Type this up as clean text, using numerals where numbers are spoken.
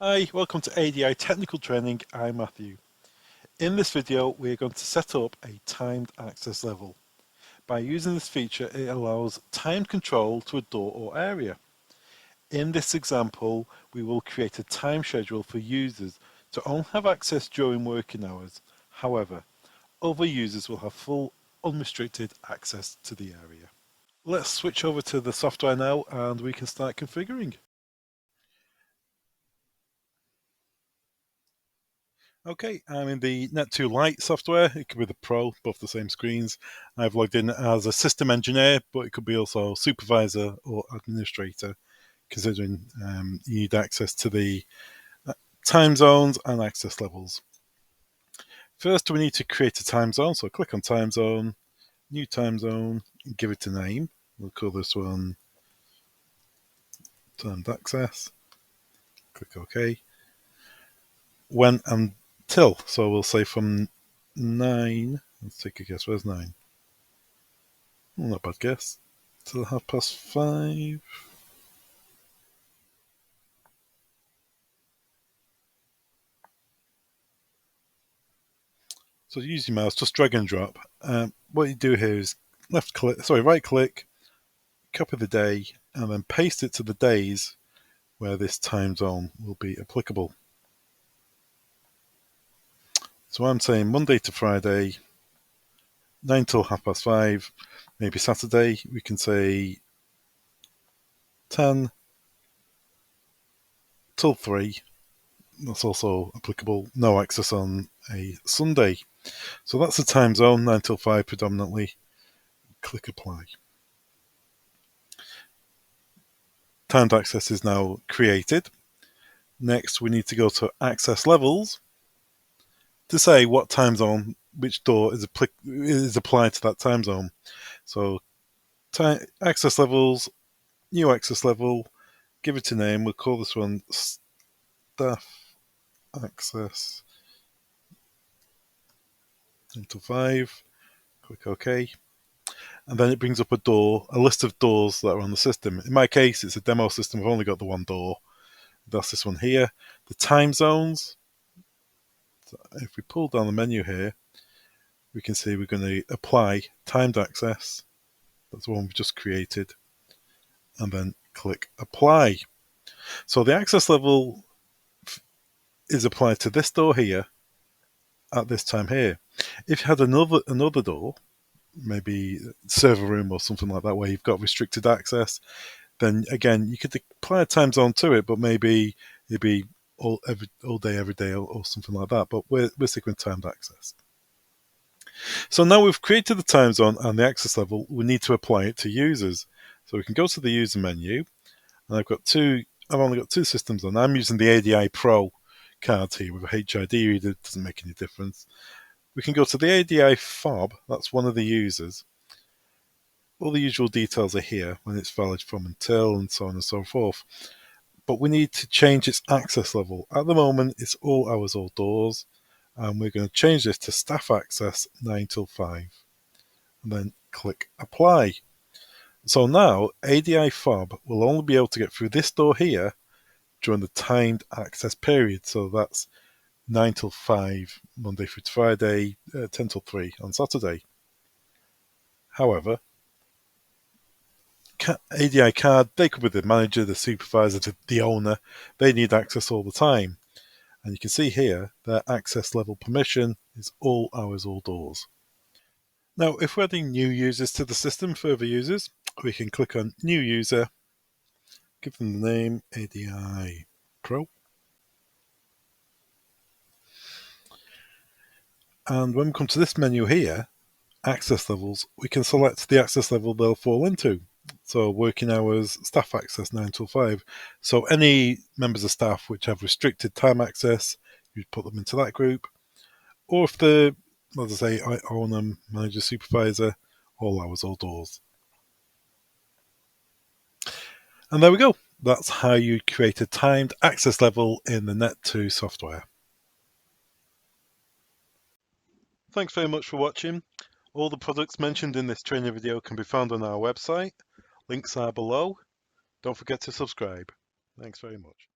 Hi, welcome to ADI Technical Training. I'm Matthew. In this video, we're going to set up a timed access level. By using this feature, it allows timed control to a door or area. In this example, we will create a time schedule for users to only have access during working hours. However, other users will have full unrestricted access to the area. Let's switch over to the software now and we can start configuring. Okay, I'm in the Net2 Lite software. It could be the Pro, both the same screens. I've logged in as a system engineer, but it could be also supervisor or administrator, considering you need access to the time zones and access levels. First, we need to create a time zone. So click on time zone, new time zone, and give it a name. We'll call this one timed access. Click OK. When until, so we'll say from 9. Let's take a guess. Where's 9? Not a bad guess. Till 5:30. So use your mouse, just drag and drop. What you do here is right click, copy the day, and then paste it to the days where this time zone will be applicable. So I'm saying Monday to Friday, 9 till 5:30. Maybe Saturday, we can say 10 till 3. That's also applicable. No access on a Sunday. So that's the time zone, 9 till 5 predominantly. Click apply. Timed access is now created. Next, we need to go to access levels to say what time zone, which door is applied to that time zone. So access levels, new access level, give it a name. We'll call this one staff access until 5. Click OK. And then it brings up a list of doors that are on the system. In my case, it's a demo system. I've only got the one door. That's this one here. The time zones. So if we pull down the menu here, we can see we're going to apply timed access. That's the one we've just created. And then click apply. So the access level is applied to this door here at this time here. If you had another door, maybe server room or something like that, where you've got restricted access, then again you could apply a time zone to it, but maybe it'd be all day, every day, or something like that. But we're sticking with timed access. So now we've created the time zone and the access level, we need to apply it to users. So we can go to the user menu, and I've only got two systems on. I'm using the ADI Pro card here with a HID reader. It doesn't make any difference. We can go to the ADI fob, that's one of the users. All the usual details are here, when it's valid from until, and so on and so forth. But we need to change its access level. At the moment, it's all hours, all doors. And we're going to change this to staff access 9 till 5. And then click apply. So now ADI fob will only be able to get through this door here during the timed access period. So that's 9 till 5, Monday through to Friday, 10 till 3 on Saturday. However, ADI card, they could be the manager, the supervisor, the owner. They need access all the time. And you can see here, their access level permission is all hours, all doors. Now, if we're adding new users to the system, further users, we can click on New User, give them the name ADI Pro. And when we come to this menu here, access levels, we can select the access level they'll fall into. So working hours, staff access 9 till 5. So any members of staff which have restricted time access, you'd put them into that group. Or if they're, as I say, owner, manager, supervisor, all hours, all doors. And there we go. That's how you create a timed access level in the Net2 software. Thanks very much for watching. All the products mentioned in this training video can be found on our website. Links are below. Don't forget to subscribe. Thanks very much.